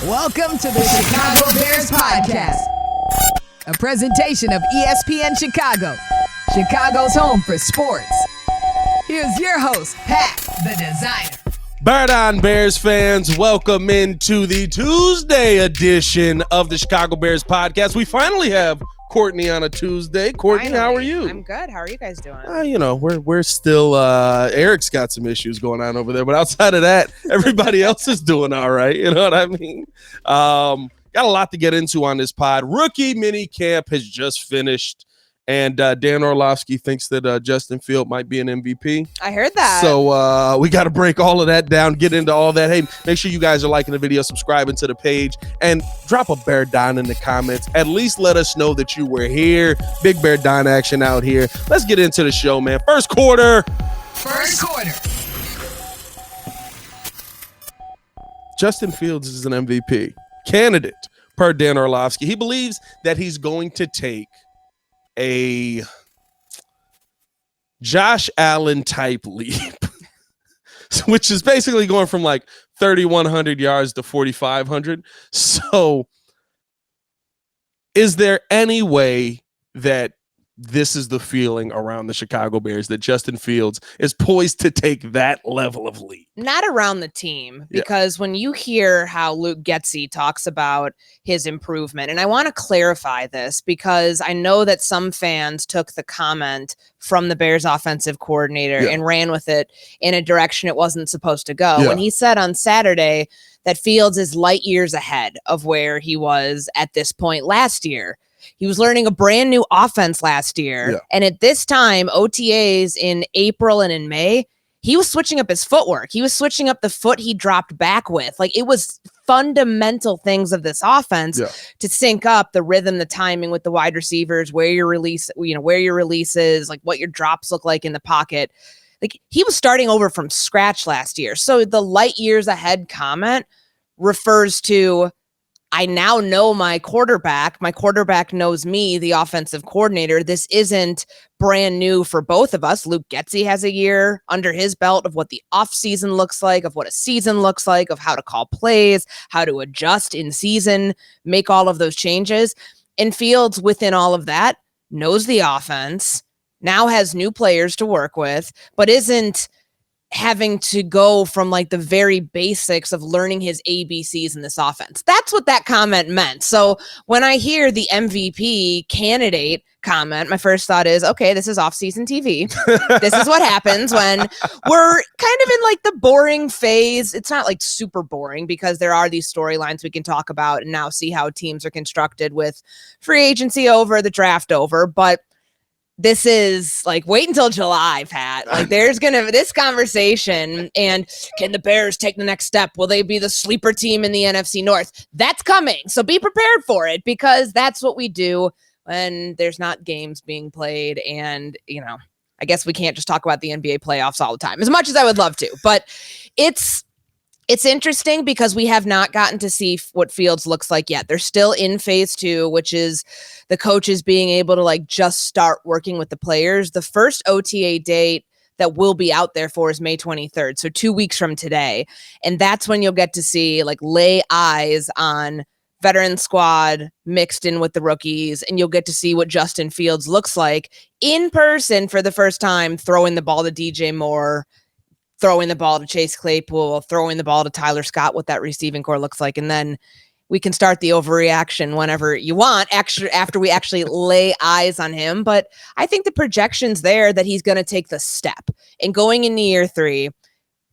Welcome to the Chicago Bears Podcast, a presentation of ESPN Chicago, Chicago's home for sports. Here's your host, Pat, the designer. Bird on, Bears fans. Welcome into the Tuesday edition of the Chicago Bears Podcast. We finally have Courtney on a Tuesday. Courtney, how are you? I'm good. How are you guys doing? We're still, Eric's got some issues going on over there, but outside of that, everybody else is doing all right. You know what I mean? Got a lot to get into on this pod. Rookie mini camp has just finished, and Dan Orlovsky thinks that Justin Field might be an MVP. I heard that. So we got to break all of that down, get into all that. Hey, make sure you guys are liking the video, subscribing to the page, and drop a Bear Don in the comments. At least let us know that you were here. Big Bear Don action out here. Let's get into the show, man. First quarter. Justin Fields is an MVP candidate per Dan Orlovsky. He believes that he's going to take a Josh Allen type leap, which is basically going from like 3,100 yards to 4,500. So is there any way that this is the feeling around the Chicago Bears, that Justin Fields is poised to take that level of leap? Not around the team, because when you hear how Luke Getsy talks about his improvement, and I want to clarify this because I know that some fans took the comment from the Bears offensive coordinator and ran with it in a direction it wasn't supposed to go. When he said on Saturday that Fields is light years ahead of where he was at this point last year. He was learning a brand new offense last year. And at this time, OTAs in April and in May, he was switching up his footwork. He was switching up the foot he dropped back with. Like, it was fundamental things of this offense to sync up the rhythm, the timing with the wide receivers, where your release is, like what your drops look like in the pocket. Like, he was starting over from scratch last year. So the light years ahead comment refers to, I now know my quarterback. My quarterback knows me, the offensive coordinator. This isn't brand new for both of us. Luke Getsy has a year under his belt of what the offseason looks like, of what a season looks like, of how to call plays, how to adjust in season, make all of those changes. And Fields, within all of that, knows the offense, now has new players to work with, but isn't having to go from like the very basics of learning his ABCs in this offense. That's what that comment meant. So when I hear the MVP candidate comment, my first thought is, okay, this is off-season TV. This is what happens when we're kind of in like the boring phase. It's not like super boring because there are these storylines we can talk about and now see how teams are constructed with free agency over, the draft over. But this is like, wait until July, Pat. Like, there's this conversation, and can the Bears take the next step? Will they be the sleeper team in the NFC North? That's coming. So be prepared for it, because that's what we do when there's not games being played. And, I guess we can't just talk about the NBA playoffs all the time, as much as I would love to. But it's interesting because we have not gotten to see what Fields looks like yet. They're still in phase 2, which is the coaches being able to like just start working with the players. The first OTA date that will be out there for is May 23rd. So 2 weeks from today. And that's when you'll get to see, like, lay eyes on veteran squad mixed in with the rookies. And you'll get to see what Justin Fields looks like in person for the first time, throwing the ball to DJ Moore, throwing the ball to Chase Claypool, throwing the ball to Tyler Scott, what that receiving core looks like. And then we can start the overreaction whenever you want, after we actually lay eyes on him. But I think the projection's there that he's going to take the step. And going into year 3,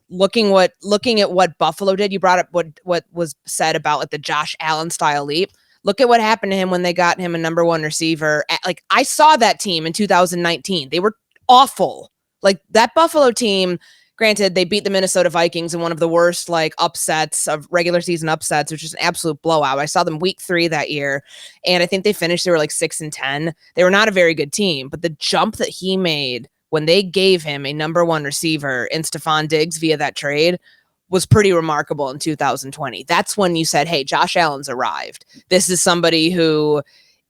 looking at what Buffalo did, you brought up what was said about like the Josh Allen style leap. Look at what happened to him when they got him a number 1 receiver. Like, I saw that team in 2019. They were awful. Like, that Buffalo team, granted, they beat the Minnesota Vikings in one of the worst like upsets of regular season upsets, which is an absolute blowout. I saw them week 3 that year, and I think they were like 6-10. They were not a very good team, but the jump that he made when they gave him a number 1 receiver in Stephon Diggs via that trade was pretty remarkable in 2020. That's when you said, hey, Josh Allen's arrived. This is somebody who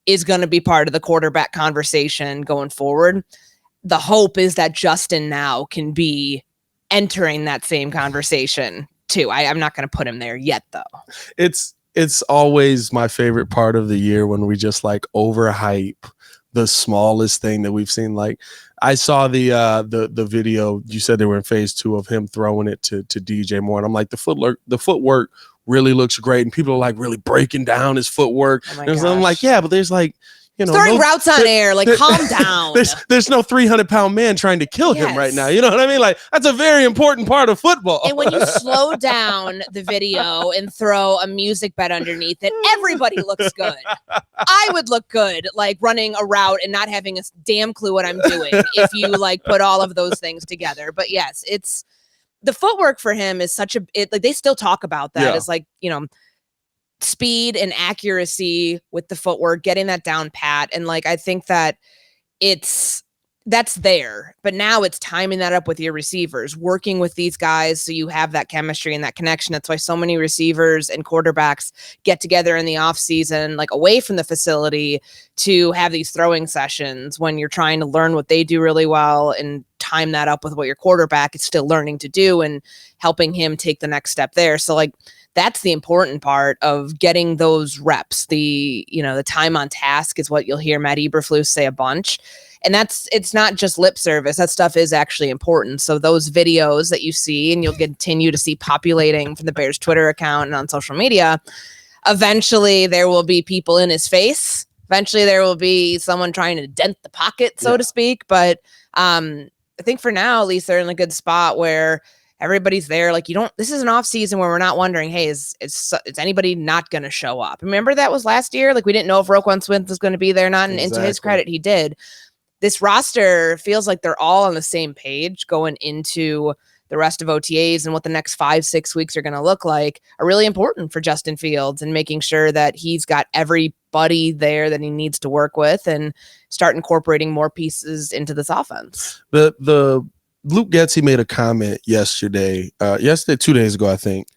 is going to be part of the quarterback conversation going forward. The hope is that Justin now can be entering that same conversation too. I'm not going to put him there yet, though. It's It's always my favorite part of the year when we just like overhype the smallest thing that we've seen. Like I saw the video. You said they were in phase 2 of him throwing it to DJ Moore, and I'm like, the footwork really looks great, and people are like really breaking down his footwork. Oh my And I'm like, gosh. yeah, but there's like, throwing routes on air, like calm down. There's no 300-pound man trying to kill him right now. You know what I mean? Like that's a very important part of football. And when you slow down the video and throw a music bed underneath it, everybody looks good. I would look good like running a route and not having a damn clue what I'm doing if you like put all of those things together. But yes, it's the footwork for him is such like they still talk about that as like, speed and accuracy with the footwork, getting that down pat. And like, I think that that's there, but now it's timing that up with your receivers, working with these guys so you have that chemistry and that connection. That's why so many receivers and quarterbacks get together in the off season, like away from the facility, to have these throwing sessions when you're trying to learn what they do really well and time that up with what your quarterback is still learning to do and helping him take the next step there. So like, that's the important part of getting those reps. The time on task is what you'll hear Matt Eberflus say a bunch. And it's not just lip service. That stuff is actually important. So those videos that you see and you'll continue to see populating from the Bears Twitter account and on social media, eventually there will be people in his face. Eventually there will be someone trying to dent the pocket, so to speak. But I think for now, at least they're in a good spot where everybody's there. Like this is an off season where we're not wondering, hey, is anybody not going to show up? Remember that was last year? Like we didn't know if Roquan Smith was going to be there or not. And to his credit, he did. This roster feels like they're all on the same page going into the rest of OTAs, and what the next 5-6 weeks are going to look like are really important for Justin Fields and making sure that he's got everybody there that he needs to work with and start incorporating more pieces into this offense. The Luke Getsy made a comment yesterday, 2 days ago, I think,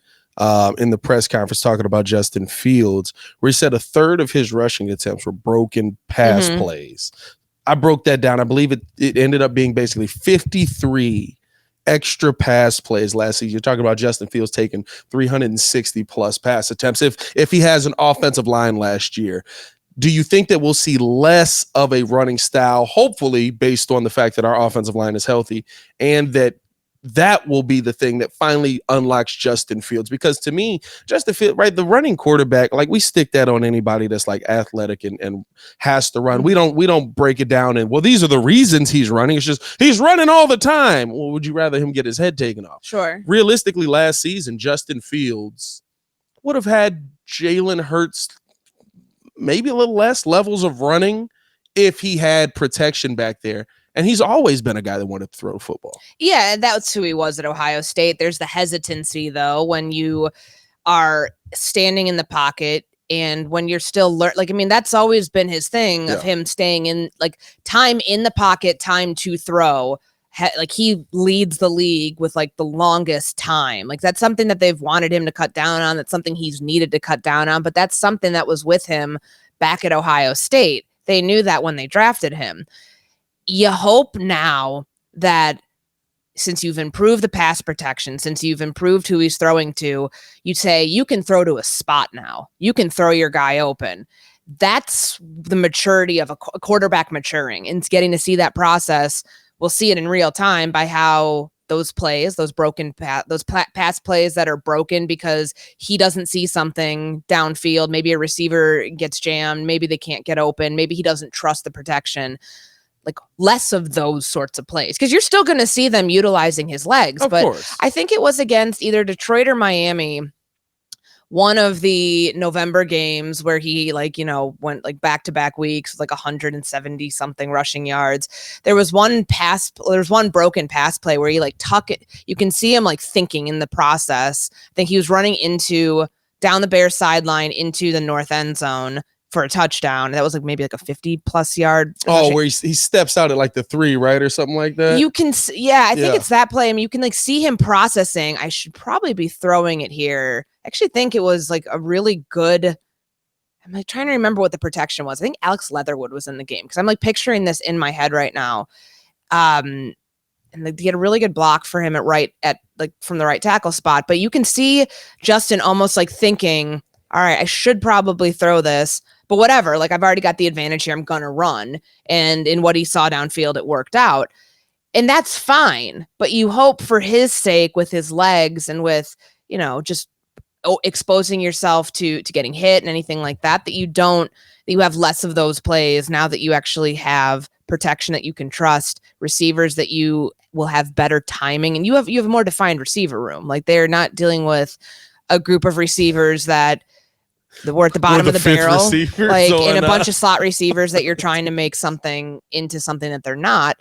in the press conference talking about Justin Fields, where he said a third of his rushing attempts were broken pass plays. I broke that down. I believe it ended up being basically 53 extra pass plays last season. You're talking about Justin Fields taking 360 plus pass attempts if he has an offensive line last year. Do you think that we'll see less of a running style, hopefully based on the fact that our offensive line is healthy, and that will be the thing that finally unlocks Justin Fields? Because to me, Justin Fields, right, the running quarterback, like we stick that on anybody that's like athletic and has to run. We don't break it down and, well, these are the reasons he's running. It's just he's running all the time. Well, would you rather him get his head taken off? Sure. Realistically, last season, Justin Fields would have had Jalen Hurts maybe a little less levels of running if he had protection back there. And he's always been a guy that wanted to throw football. Yeah, that's who he was at Ohio State. There's the hesitancy, though, when you are standing in the pocket and when you're still that's always been his thing of him staying in, like, time in the pocket, time to throw. Like, he leads the league with, like, the longest time. Like, that's something that they've wanted him to cut down on. That's something he's needed to cut down on. But that's something that was with him back at Ohio State. They knew that when they drafted him. You hope now that since you've improved the pass protection, since you've improved who he's throwing to, you say you can throw to a spot now. You can throw your guy open. That's the maturity of a quarterback maturing, and it's getting to see that process. We'll see it in real time by how those plays, those broken pass plays that are broken because he doesn't see something downfield. Maybe a receiver gets jammed. Maybe they can't get open. Maybe he doesn't trust the protection. Like, less of those sorts of plays, because you're still going to see them utilizing his legs. Of course. I think it was against either Detroit or Miami, one of the November games where he went like back-to-back weeks with like 170 something rushing yards. There was one broken pass play where he like tuck it. You can see him like thinking in the process. I think he was running down the Bears sideline into the north end zone for a touchdown. That was like maybe like a 50+ yard. Where he steps out at like the 3, right? Or something like that. You can, I think it's that play. I mean, you can like see him processing. I should probably be throwing it here. I actually think it was like a really good, I'm like trying to remember what the protection was. I think Alex Leatherwood was in the game because I'm like picturing this in my head right now. And they had a really good block for him from the right tackle spot. But you can see Justin almost like thinking, all right, I should probably throw this, but whatever. Like, I've already got the advantage here. I'm going to run. And in what he saw downfield, it worked out. And that's fine. But you hope for his sake with his legs and with, just exposing yourself to getting hit and anything like that, that you have less of those plays now that you actually have protection that you can trust, receivers that you will have better timing, and you have a more defined receiver room. Like, they're not dealing with a group of receivers that we're at the bottom of the barrel, like in a bunch of slot receivers that you're trying to make something into something that they're not.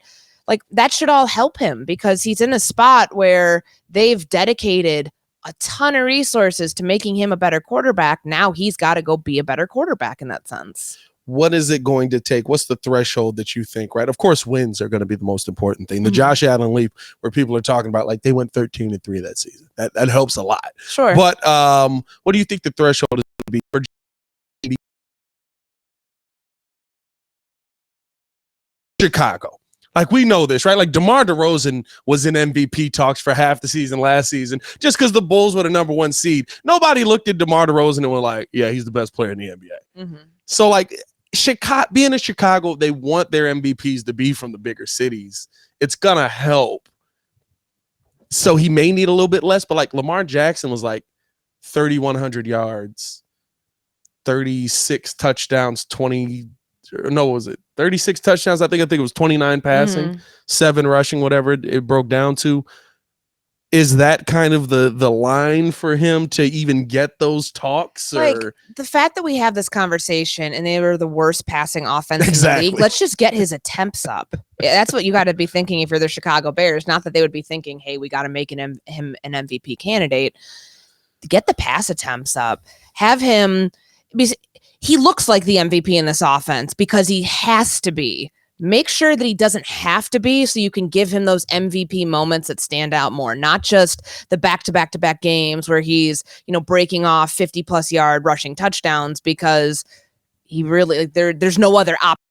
Like, that should all help him because he's in a spot where they've dedicated a ton of resources to making him a better quarterback. Now he's got to go be a better quarterback in that sense. What is it going to take? What's the threshold that you think, right? Of course, wins are going to be the most important thing. The Josh Allen leap, where people are talking about, like, they went 13-3 that season. That helps a lot. Sure. But what do you think the threshold is going to be for Chicago? Like, we know this, right? Like, DeMar DeRozan was in MVP talks for half the season last season just because the Bulls were the number 1 seed. Nobody looked at DeMar DeRozan and were like, yeah, he's the best player in the NBA. So, like, being in Chicago, they want their MVPs to be from the bigger cities. It's going to help. So he may need a little bit less, but like Lamar Jackson was like 3,100 yards, 36 touchdowns, 36 touchdowns. I think it was 29 passing, 7 rushing, whatever it broke down to. Is that kind of the line for him to even get those talks? Like, the fact that we have this conversation and they were the worst passing offense in the league, let's just get his attempts up. Yeah, that's what you got to be thinking if you're the Chicago Bears. Not that they would be thinking, hey, we got to make him an MVP candidate. Get the pass attempts up. Have him. He looks like the MVP in this offense because he has to be. Make sure that he doesn't have to be, so you can give him those MVP moments that stand out more, not just the back-to-back-to-back games where he's, breaking off 50-plus yard rushing touchdowns because he really, there's no other option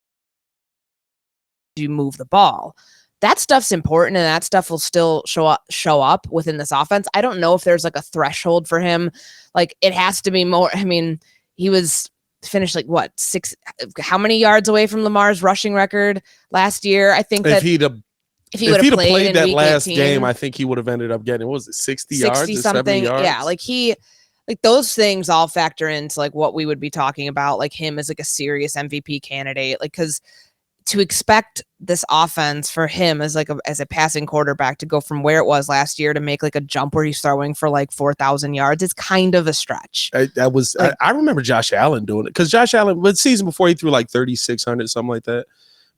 to move the ball. That stuff's important, and that stuff will still show up within this offense. I don't know if there's like a threshold for him. Like, it has to be more. I mean, he was finished like what, 6, how many yards away from Lamar's rushing record last year? I think if he'd have played that last 18, game, I think he would have ended up getting, what was it, 60 yards, 60 something. yards? Yeah, like those things all factor into like what we would be talking about, like him as like a serious MVP candidate. Like, because to expect this offense for him as a passing quarterback to go from where it was last year to make like a jump where he's throwing for like 4,000 yards, it's kind of a stretch. I remember Josh Allen doing it because Josh Allen, the season before, he threw like 3,600, something like that.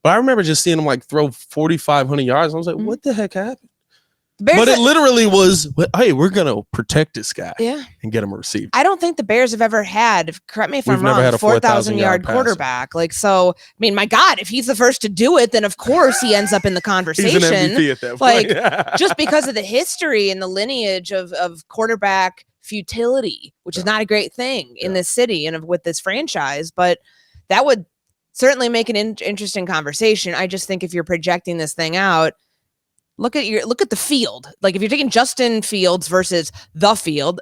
But I remember just seeing him like throw 4,500 yards. I was like, what the heck happened? But it literally was, hey, we're going to protect this guy and get him a receiver. I don't think the Bears have ever had, correct me if I'm wrong, 4,000 yard quarterback. Like, so, I mean, my God, if he's the first to do it, then of course he ends up in the conversation. He's an MVP at that point. Like, just because of the history and the lineage of quarterback futility, which is not a great thing in this city and with this franchise, but that would certainly make an interesting conversation. I just think if you're projecting this thing out, look at the field. Like, if you're taking Justin Fields versus the field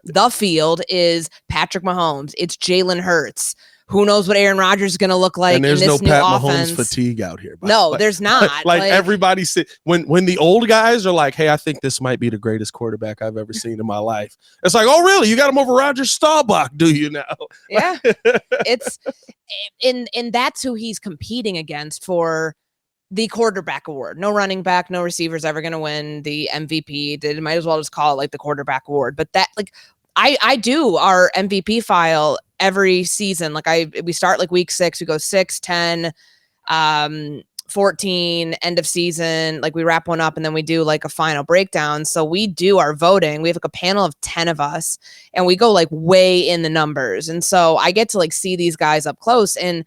is Patrick Mahomes. It's Jalen Hurts. Who knows what Aaron Rodgers is going to look like in this new offense? And there's no Pat Mahomes fatigue out here. No, there's not. Like everybody when the old guys are like, hey, I think this might be the greatest quarterback I've ever seen in my life. It's like, oh, really? You got him over Roger Staubach, do you now? Yeah. And that's who he's competing against for the quarterback award. No running back, no receiver's ever going to win the MVP. They might as well just call it like the quarterback award. But that, like, I do our MVP file every season. Like, we start like week 6, we go 6, 10, 14, end of season. Like, we wrap one up and then we do like a final breakdown. So we do our voting. We have like a panel of 10 of us and we go like way in the numbers. And so I get to like see these guys up close, and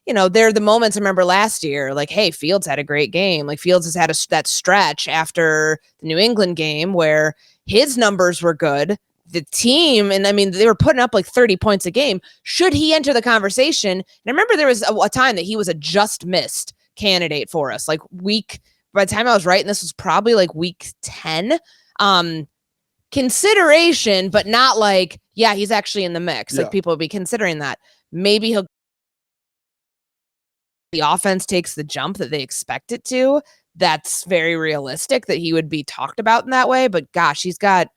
they're the moments I remember last year, like, hey, Fields had a great game. Like, Fields has had that stretch after the New England game where his numbers were good. The team, and I mean, they were putting up like 30 points a game. Should he enter the conversation? And I remember there was a time that he was a just missed candidate for us. Like, by the time I was writing, this was probably like week 10. Consideration, but not like yeah, he's actually in the mix. Yeah. Like people will be considering that. Maybe the offense takes the jump that they expect it to. That's very realistic that he would be talked about in that way. But gosh, he's got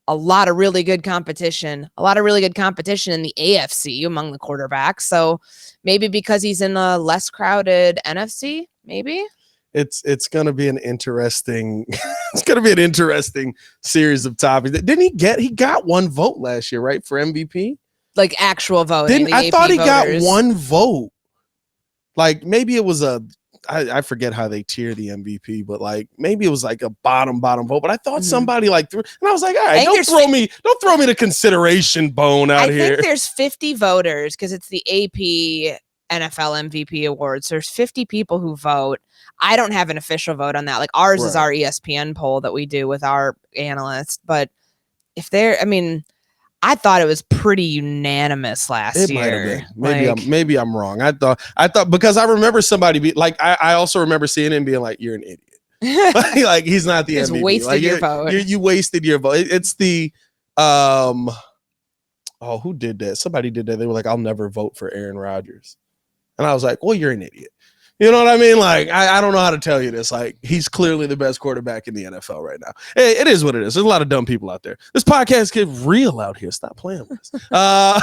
a lot of really good competition in the AFC among the quarterbacks. So maybe because he's in a less crowded NFC, maybe. It's going to be an interesting series of topics. He got one vote last year, right? For MVP? Like actual voting. I thought he got one vote. Like maybe it was I forget how they tier the MVP, but like maybe it was like a bottom vote. But I thought somebody like threw, and I was like, all right, don't throw me the consideration bone out here. I think there's 50 voters because it's the AP NFL MVP awards. There's 50 people who vote. I don't have an official vote on that. Like ours is our ESPN poll that we do with our analysts. But I thought it was pretty unanimous last year. Might have been. Maybe I'm wrong. I thought because I remember somebody be like, I also remember seeing him being like, "You're an idiot." Like he's not the MVP. Wasted your vote. You wasted your vote. It's the who did that? Somebody did that. They were like, "I'll never vote for Aaron Rodgers," and I was like, "Well, you're an idiot." You know what I mean? Like, I don't know how to tell you this. Like, he's clearly the best quarterback in the NFL right now. Hey, it is what it is. There's a lot of dumb people out there. This podcast get real out here. Stop playing with us.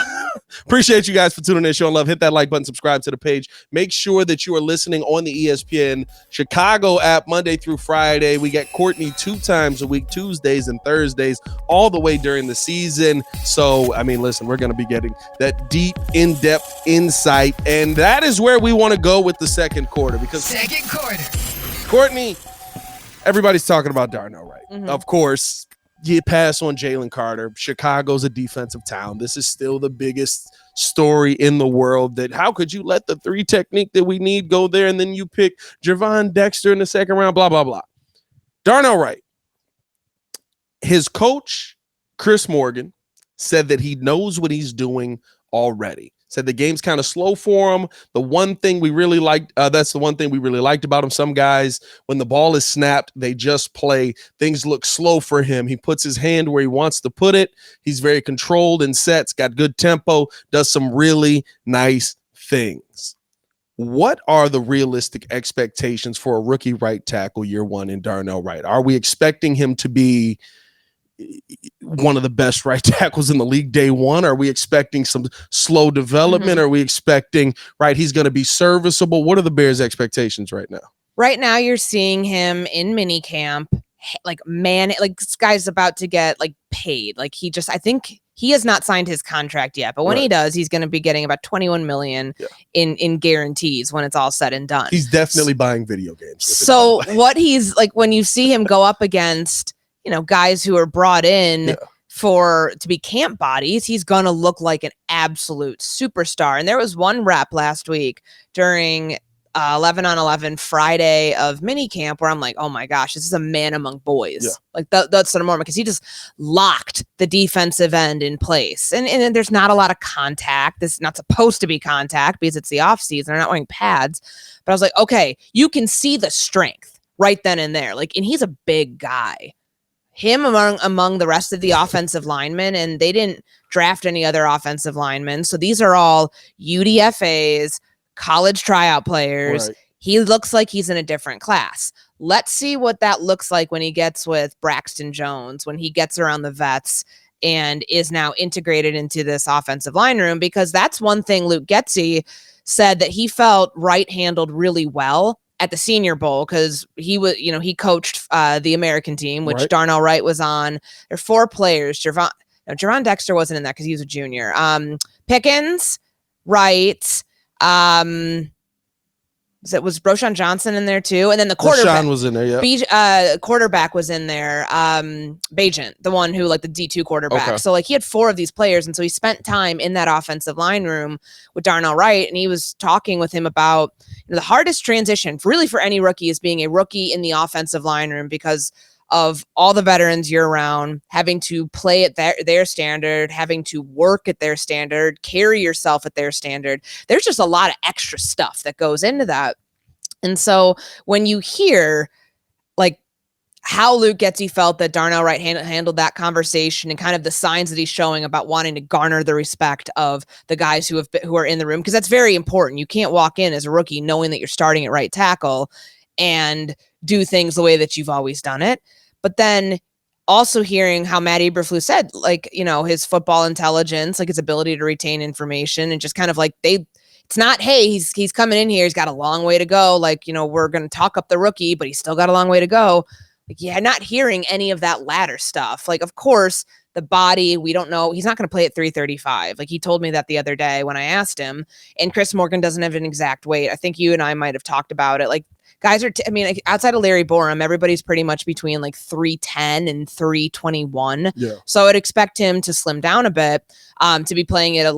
Appreciate you guys for tuning in. Showing love. Hit that like button. Subscribe to the page. Make sure that you are listening on the ESPN Chicago app Monday through Friday. We get Courtney 2 times a week, Tuesdays and Thursdays, all the way during the season. So, listen, we're going to be getting that deep, in-depth insight. And that is where we want to go with the second quarter, because second quarter, Courtney, everybody's talking about Darnell, right? Mm-hmm. Of course, you pass on Jalen Carter. Chicago's a defensive town. This is still the biggest story in the world. That how could you let the 3 technique that we need go there, and then you pick Javon Dexter in the second round, blah, blah, blah. Darnell Wright, his coach, Chris Morgan, said that he knows what he's doing already. Said the game's kind of slow for him. The one thing we really liked, that's the one thing we really liked about him. Some guys, when the ball is snapped, they just play. Things look slow for him. He puts his hand where he wants to put it. He's very controlled in sets, got good tempo, does some really nice things. What are the realistic expectations for a rookie right tackle year one in Darnell Wright? Are we expecting him to be one of the best right tackles in the league day one? Are we expecting some slow development? Are we expecting, he's going to be serviceable? What are the Bears' expectations right now? Right now, you're seeing him in mini camp, this guy's about to get paid. I think he has not signed his contract yet, but when he does, he's going to be getting about $21 million in guarantees when it's all said and done. He's definitely buying video games. So what he's like, when you see him go up against, guys who are brought in to be camp bodies, he's going to look like an absolute superstar. And there was one rep last week during 11-on-11 Friday of mini camp where I'm like, oh my gosh, this is a man among boys. That's the moment, because he just locked the defensive end in place. And there's not a lot of contact. This is not supposed to be contact because it's the off season. They're not wearing pads. But I was like, okay, you can see the strength right then and there. And he's a big guy. Him among the rest of the offensive linemen, and they didn't draft any other offensive linemen. So these are all UDFAs, college tryout players. Right. He looks like he's in a different class. Let's see what that looks like when he gets with Braxton Jones, when he gets around the vets and is now integrated into this offensive line room, because that's one thing Luke Getsy said that he felt Wright handled really well at the Senior Bowl, because he was, he coached the American team, which Darnell Wright was on. There are 4 players. Javon Dexter wasn't in that because he was a junior. Pickens, Wright, was Broshawn Johnson in there too? And then the quarterback was in there, quarterback was in there. Bajent, the one who the D2 quarterback. Okay. So he had 4 of these players. And so he spent time in that offensive line room with Darnell Wright. And he was talking with him about the hardest transition really for any rookie is being a rookie in the offensive line room, because of all the veterans you're around, having to play at their standard, having to work at their standard, carry yourself at their standard. There's just a lot of extra stuff that goes into that. And so when you hear how Luke Getsy felt that Darnell Wright handled that conversation and kind of the signs that he's showing about wanting to garner the respect of the guys who are in the room, because that's very important. You can't walk in as a rookie knowing that you're starting at right tackle and do things the way that you've always done it. But then also hearing how Matt Eberflus said, like, his football intelligence, like his ability to retain information, and just kind of like it's not, hey, he's coming in here, he's got a long way to go. Like, we're going to talk up the rookie, but he's still got a long way to go. Like, yeah, not hearing any of that latter stuff. Like, of course, the body, we don't know. He's not going to play at 335. Like, he told me that the other day when I asked him. And Chris Morgan doesn't have an exact weight. I think you and I might have talked about it. Like, guys are, outside of Larry Borum, everybody's pretty much between like 310 and 321. Yeah. So I'd expect him to slim down a bit, to be playing at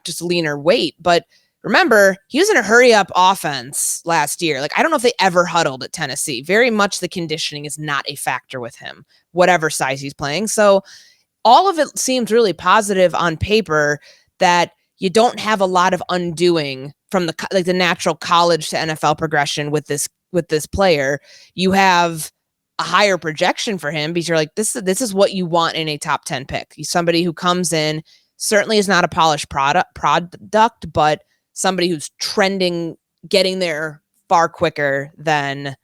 just a leaner weight. But remember, he was in a hurry-up offense last year. Like, I don't know if they ever huddled at Tennessee. Very much the conditioning is not a factor with him, whatever size he's playing. So all of it seems really positive on paper, that you don't have a lot of undoing from the natural college to NFL progression with this player. You have a higher projection for him because you're like, this is what you want in a top 10 pick. He's somebody who comes in, certainly is not a polished product, but somebody who's trending, getting there far quicker than,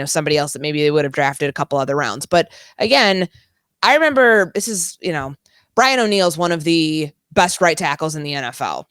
somebody else that maybe they would have drafted a couple other rounds. But again, I remember Brian O'Neill's one of the best right tackles in the NFL.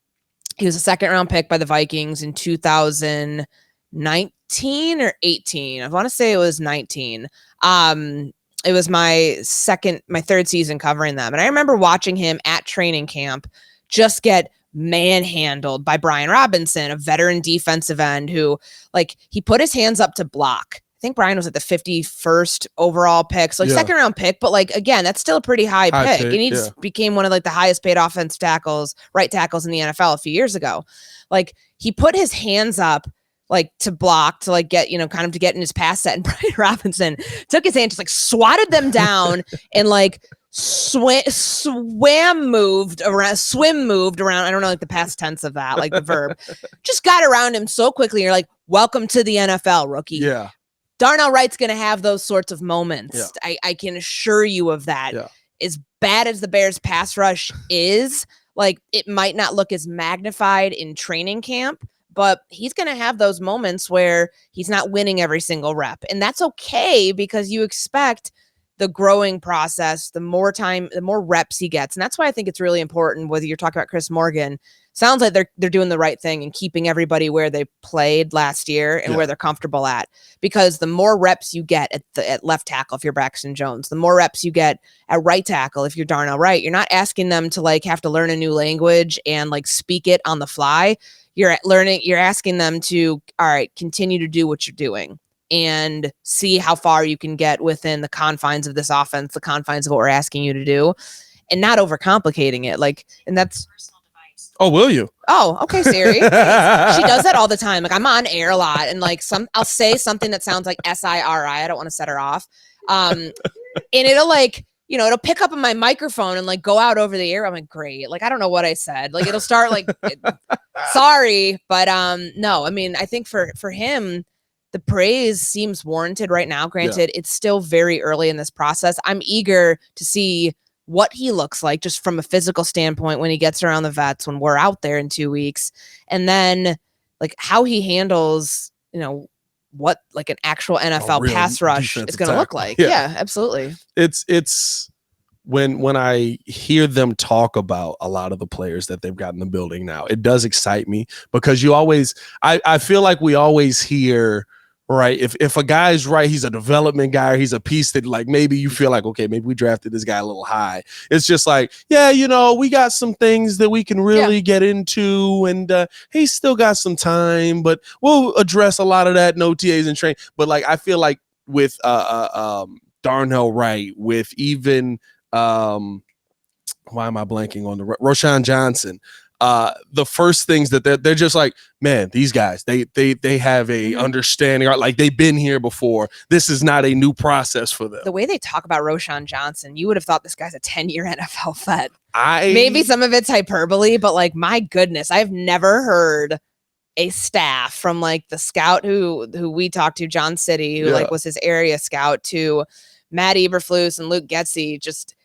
He was a second round pick by the Vikings in 2019 or 18. I want to say it was 19. It was my third season covering them. And I remember watching him at training camp just get manhandled by Brian Robinson, a veteran defensive end who, like, he put his hands up to block. I think Brian was at the 51st overall pick. So second round pick, but like, again, that's still a pretty high pick. And he just became one of like the highest paid offensive tackles, right tackles in the NFL a few years ago. Like, he put his hands up like to block, to like get, kind of to get in his pass set. And Brian Robinson took his hand, just like swatted them down and like swim moved around. I don't know, like the past tense of that, like the verb, just got around him so quickly. You're like, welcome to the NFL, rookie. Yeah. Darnell Wright's going to have those sorts of moments. Yeah. I can assure you of that. Yeah. As bad as the Bears pass rush is, like, it might not look as magnified in training camp, but he's going to have those moments where he's not winning every single rep. And that's okay, because you expect the growing process, the more time, the more reps he gets. And that's why I think it's really important, whether you're talking about Chris Morgan, sounds like they're doing the right thing and keeping everybody where they played last year and where they're comfortable at. Because the more reps you get at left tackle, if you're Braxton Jones, the more reps you get at right tackle, if you're Darnell Wright, you're not asking them to like have to learn a new language and like speak it on the fly. You're asking them to, all right, continue to do what you're doing and see how far you can get within the confines of this offense, the confines of what we're asking you to do, and not overcomplicating it. Like, and that's, oh, will you? Oh, okay, Siri. She does that all the time. Like, I'm on air a lot, and like I'll say something that sounds like SIRI. I don't want to set her off. And it'll like, it'll pick up on my microphone and like go out over the air. I'm like, great. Like, I don't know what I said. Like, it'll start like, sorry, but no. I mean, I think for him, the praise seems warranted right now. Granted, it's still very early in this process. I'm eager to see what he looks like just from a physical standpoint when he gets around the vets, when we're out there in 2 weeks, and then like how he handles, what like an actual NFL pass rush is going to look like. Yeah, absolutely. It's when I hear them talk about a lot of the players that they've got in the building now, it does excite me, because I feel like we always hear, right, if a guy's right, he's a development guy, or he's a piece that like maybe you feel like, okay, maybe we drafted this guy a little high. It's just like, we got some things that we can really get into, and he's still got some time, but we'll address a lot of that in OTAs and train. But like, I feel like with Darnell Wright, with even why am I blanking on the Roshan Johnson? The first things that they're just like, man, these guys, they have a understanding, like they've been here before. This is not a new process for them. The way they talk about Roshan Johnson, you would have thought this guy's a 10-year NFL vet. Maybe some of it's hyperbole, but like, my goodness, I've never heard a staff from like the scout who we talked to, John City, who like was his area scout, to Matt Eberflus and Luke Getsy, just,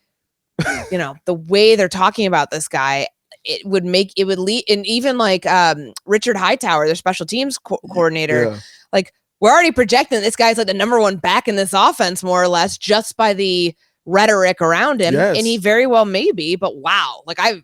you know, the way they're talking about this guy, it would lead, and even like Richard Hightower, their special teams coordinator, like we're already projecting this guy's like the number one back in this offense, more or less, just by the rhetoric around him. And he very well may be, but wow, like I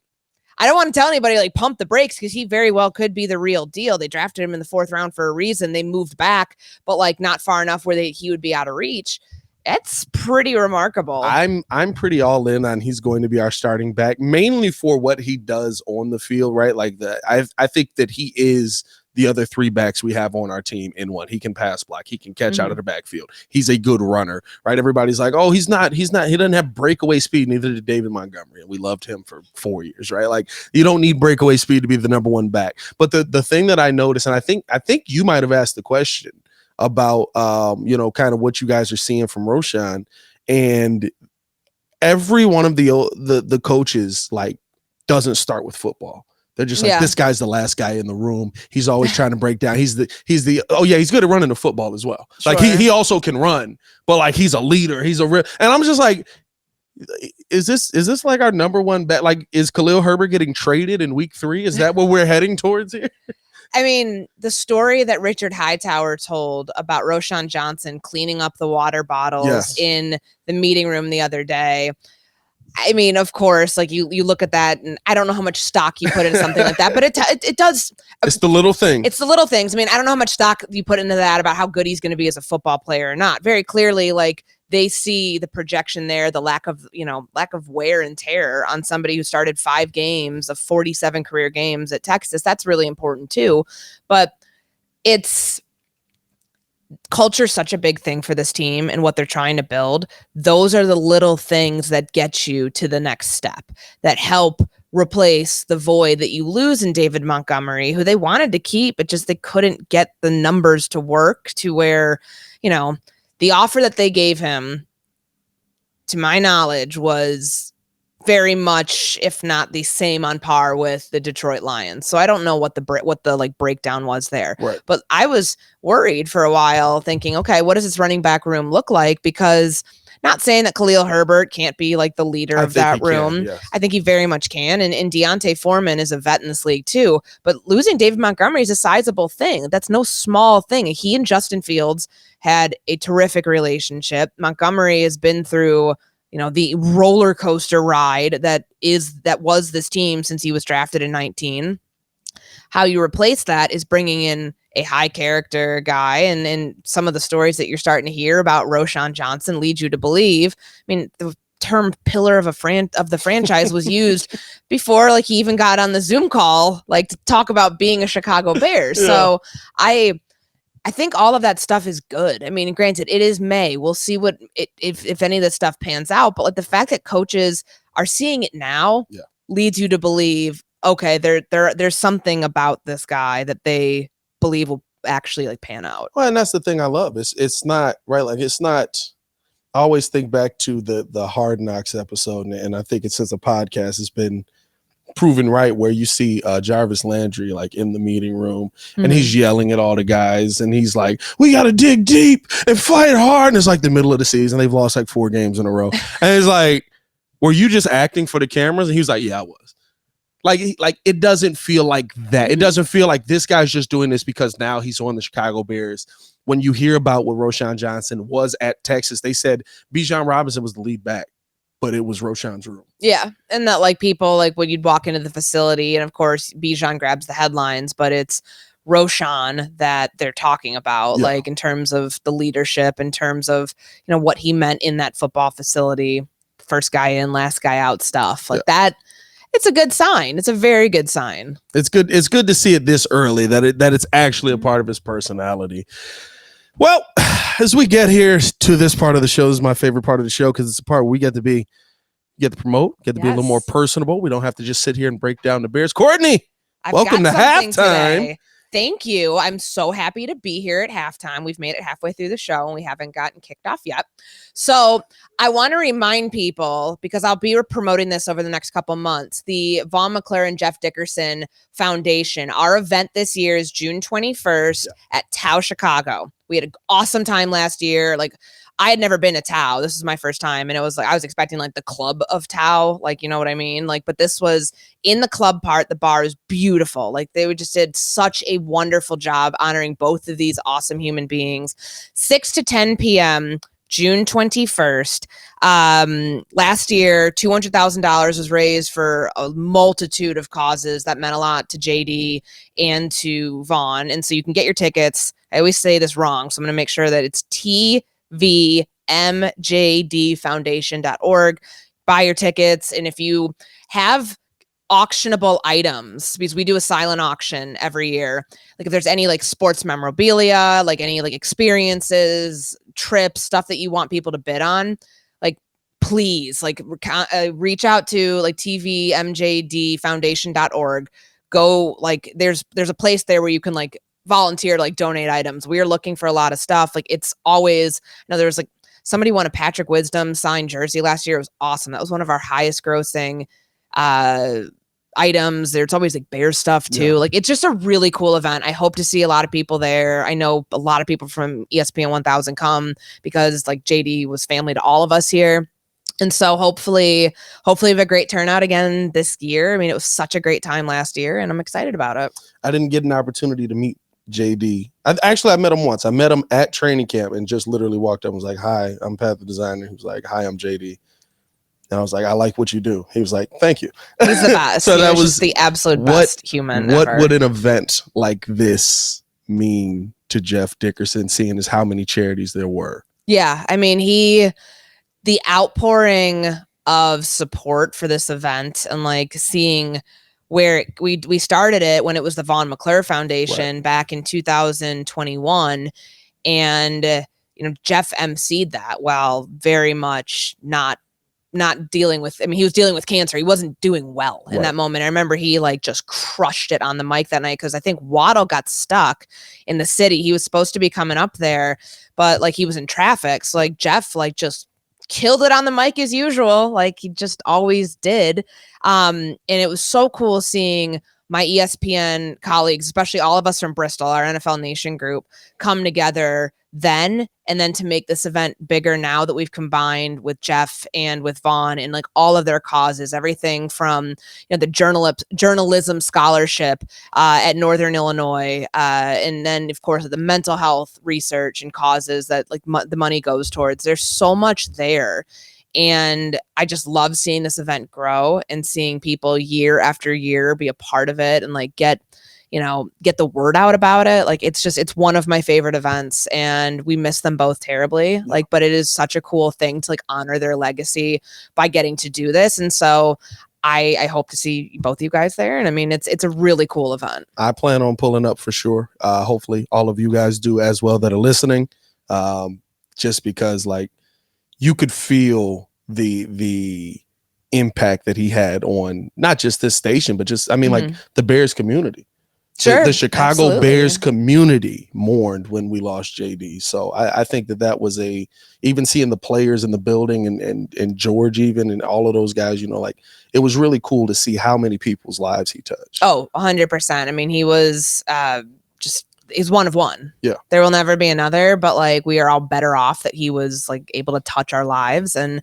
don't want to tell anybody like pump the brakes, because he very well could be the real deal. They drafted him in the 4th round for a reason. They moved back, but like not far enough where he would be out of reach. That's pretty remarkable. I'm pretty all in on he's going to be our starting back, mainly for what he does on the field, right? Like I think that he is the other 3 backs we have on our team in one. He can pass block, he can catch out of the backfield. He's a good runner, right? Everybody's like, oh, he doesn't have breakaway speed. Neither did David Montgomery. And we loved him for 4 years, right? Like, you don't need breakaway speed to be the number 1 back. But the thing that I noticed, and I think you might have asked the question about you know, kind of what you guys are seeing from Roschon, and every one of the coaches like doesn't start with football. They're just like, this guy's the last guy in the room. He's always trying to break down. He's good at running the football as well. Sure. Like he also can run, but like he's a leader. He's a real, and I'm just like, is this like our number 1 bet? Like, is Khalil Herbert getting traded in week 3? Is that what we're heading towards here? I mean, the story that Richard Hightower told about Roschon Johnson cleaning up the water bottles in the meeting room the other day. I mean, of course, like you look at that, and I don't know how much stock you put into something like that, but it does. It's the little thing. It's the little things. I mean, I don't know how much stock you put into that about how good he's going to be as a football player or not. Very clearly, like they see the projection there, the lack of wear and tear on somebody who started 5 games of 47 career games at Texas. That's really important too. But culture's such a big thing for this team and what they're trying to build. Those are the little things that get you to the next step, that help replace the void that you lose in David Montgomery, who they wanted to keep, but just they couldn't get the numbers to work to where, you know, the offer that they gave him, to my knowledge, was very much, if not the same, on par with the Detroit Lions. So I don't know what the like breakdown was there. Right. But I was worried for a while, thinking, okay, what does this running back room look like? Because not saying that Khalil Herbert can't be like the leader of that room. I think he very much can. And Deontay Foreman is a vet in this league too. But losing David Montgomery is a sizable thing. That's no small thing. He and Justin Fields had a terrific relationship. Montgomery has been through, you know, the roller coaster ride that was this team since he was drafted in 2019. How you replace that is bringing in a high character guy, and some of the stories that you're starting to hear about Roschon Johnson lead you to believe. I mean, the term pillar of the franchise was used before like he even got on the Zoom call, like to talk about being a Chicago Bears. So I think all of that stuff is good. I mean, granted, it is May. We'll see what if any of this stuff pans out. But like the fact that coaches are seeing it now leads you to believe, okay, there's something about this guy that they believe will actually like pan out. Well, and that's the thing I love. It's not right. Like it's not. I always think back to the Hard Knocks episode, and I think it's since the podcast has been proven right, where you see Jarvis Landry like in the meeting room and he's yelling at all the guys, and he's like, we got to dig deep and fight hard. And it's like the middle of the season. They've lost like 4 games in a row. And it's like, were you just acting for the cameras? And he was like, yeah, I was. Like it doesn't feel like that. It doesn't feel like this guy's just doing this because now he's on the Chicago Bears. When you hear about what Roschon Johnson was at Texas, they said Bijan Robinson was the lead back, but it was Roschon's room. Yeah. And that like people, like when you'd walk into the facility, and of course Bijan grabs the headlines, but it's Roschon that they're talking about, like in terms of the leadership, in terms of, you know, what he meant in that football facility, first guy in, last guy out stuff like that. It's a good sign. It's a very good sign. It's good. It's good to see it this early, that it's actually a part of his personality. Well, as we get here to this part of the show, this is my favorite part of the show, because it's the part where we get to promote, get to be a little more personable. We don't have to just sit here and break down the Bears. Courtney, welcome to halftime. Thank you. I'm so happy to be here at halftime. We've made it halfway through the show and we haven't gotten kicked off yet. So I want to remind people, because I'll be promoting this over the next couple months, the Vaughn McClure and Jeff Dickerson Foundation. Our event this year is June 21st at Tao, Chicago. We had an awesome time last year. Like, I had never been to Tao. This is my first time. And it was like, I was expecting like the club of Tao, like, you know what I mean? Like, but this was in the club part. The bar is beautiful. Like, they just did such a wonderful job honoring both of these awesome human beings. 6 to 10 p.m., June 21st. Last year, $200,000 was raised for a multitude of causes that meant a lot to JD and to Vaughn. And so you can get your tickets. I always say this wrong, so I'm going to make sure that it's tvmjdfoundation.org. Buy your tickets. And if you have auctionable items, because we do a silent auction every year, like if there's any like sports memorabilia, like any like experiences, trips, stuff that you want people to bid on, like please like reach out to like tvmjdfoundation.org. Go, like there's a place there where you can like volunteer to like donate items. We are looking for a lot of stuff. Like it's always, there's like somebody won a Patrick Wisdom signed jersey last year. It was awesome. That was one of our highest grossing items. There's always like bear stuff too. Like it's just a really cool event. I hope to see a lot of people there. I know a lot of people from ESPN 1000 come because like JD was family to all of us here. And so hopefully we have a great turnout again this year. I mean, it was such a great time last year and I'm excited about it. I didn't get an opportunity to meet JD. I met him once. I met him at training camp and just literally walked up and was like, "Hi, I'm Pat the designer." He was like, "Hi, I'm JD." And I was like, "I like what you do." He was like, "Thank you." He's the best. So that was the absolute best human What ever. would an event like this mean to Jeff Dickerson, seeing as how many charities there were? Yeah. I mean, the outpouring of support for this event and like seeing where we started it when it was the Vaughn McClure Foundation back in 2021. And, Jeff emceed that while very much not dealing with, he was dealing with cancer. He wasn't doing well in that moment. I remember he like just crushed it on the mic that night because I think Waddle got stuck in the city. He was supposed to be coming up there, but like he was in traffic. So like Jeff like just killed it on the mic as usual, like he just always did. And it was so cool seeing my ESPN colleagues, especially all of us from Bristol, our NFL Nation group, come together then, and then to make this event bigger now that we've combined with Jeff and with Vaughn and like all of their causes, everything from the journalism scholarship at Northern Illinois, and then of course the mental health research and causes that like the money goes towards. There's so much there. And I just love seeing this event grow and seeing people year after year be a part of it and like get the word out about it. Like it's one of my favorite events and we miss them both terribly. Like, but it is such a cool thing to like honor their legacy by getting to do this. And so I hope to see both of you guys there. And I mean, it's a really cool event. I plan on pulling up for sure. Hopefully all of you guys do as well that are listening. Just because like you could feel the impact that he had on not just this station, but just, like the Bears community. Sure. The Chicago absolutely. Bears community mourned when we lost JD. So I think that was even seeing the players in the building and George even and all of those guys, like it was really cool to see how many people's lives he touched. Oh, 100%. I mean, he was he's one of one. Yeah. There will never be another, but like we are all better off that he was like able to touch our lives. And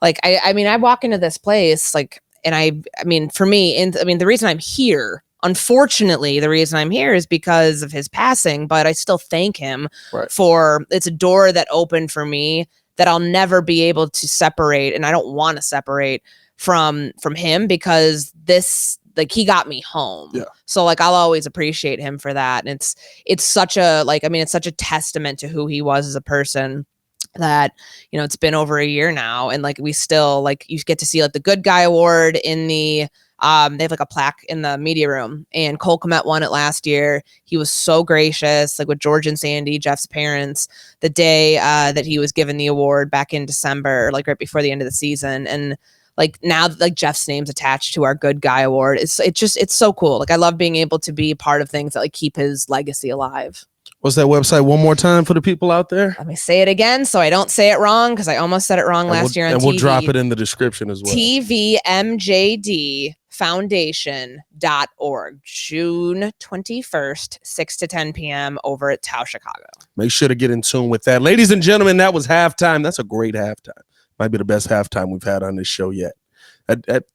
like, I walk into this place like, and for me, the reason I'm here, unfortunately, the reason I'm here is because of his passing, but I still thank him for it's a door that opened for me that I'll never be able to separate. And I don't want to separate from him because this, like he got me home. Yeah. So like, I'll always appreciate him for that. And it's such a, it's such a testament to who he was as a person that, it's been over a year now. And like, we still like, you get to see like the Good Guy Award in the, they have like a plaque in the media room and Cole Kmet won it last year. He was so gracious, like with George and Sandy, Jeff's parents, the day that he was given the award back in December, like right before the end of the season. And like now like Jeff's name's attached to our Good Guy Award. It's so cool. Like I love being able to be a part of things that like keep his legacy alive. What's that website one more time for the people out there? Let me say it again so I don't say it wrong, because I almost said it wrong last year on TV. And we'll drop it in the description as well. tvmjdfoundation.org, June 21st, 6 to 10 p.m. over at Tau Chicago. Make sure to get in tune with that. Ladies and gentlemen, that was halftime. That's a great halftime. Might be the best halftime we've had on this show yet.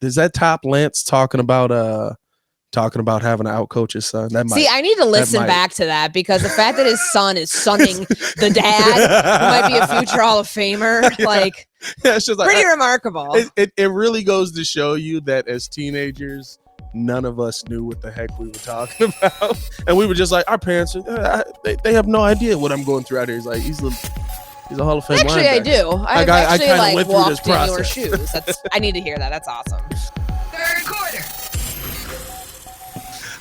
Is that top Lance talking about having to outcoach his son? That might, see, I need to listen back to that, because the fact that his son is sunning the dad who might be a future Hall of Famer, like, yeah, it's just like, pretty remarkable. It really goes to show you that as teenagers, none of us knew what the heck we were talking about, and we were just like, our parents, they have no idea what I'm going through out here. He's like, he's a Hall of Fame. Actually, linebacker. I do. I've I kinda like went through walked this in your process. shoes. I need to hear that. That's awesome. Third quarter.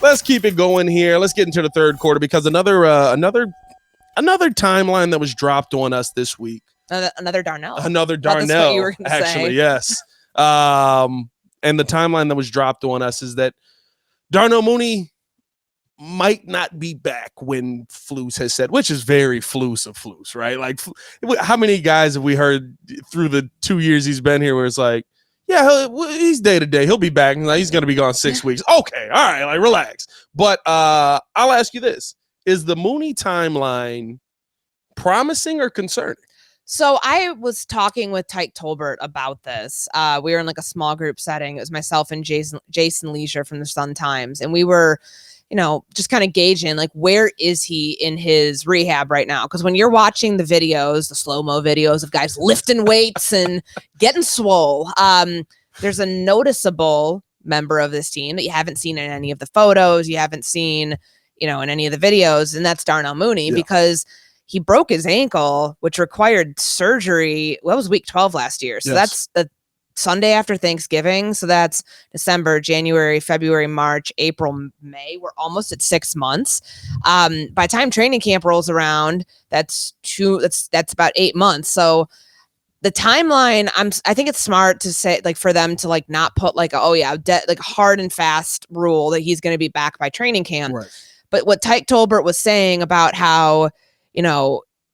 Let's keep it going here. Let's get into the third quarter, because another timeline that was dropped on us this week. Another Darnell. Another That's what Darnell. you were gonna Actually, say. yes. And the timeline that was dropped on us is that Darnell Mooney might not be back when Flus has said, which is very Flus of Flus, right? Like, how many guys have we heard through the 2 years he's been here where it's like, yeah, he's day to day. He'll be back. Like, he's going to be gone 6 weeks. Okay, all right, like, relax. But I'll ask you this. Is the Mooney timeline promising or concerning? So I was talking with Tyke Tolbert about this. We were in like a small group setting. It was myself and Jason Leisure from the Sun Times. And we were, just kind of gauging, like, where is he in his rehab right now? Because when you're watching the videos, the slow-mo videos of guys lifting weights and getting swole, there's a noticeable member of this team that you haven't seen in any of the photos, you haven't seen, in any of the videos, and that's Darnell Mooney, because he broke his ankle, which required surgery. Well, that was week 12 last year. So that's the Sunday after Thanksgiving. So that's December, January, February, March, April, May. We're almost at 6 months. By the time training camp rolls around, that's about 8 months. So the timeline, I think it's smart to say, like, for them to like not put like, like hard and fast rule that he's going to be back by training camp. Right. But what Tyke Tolbert was saying about how,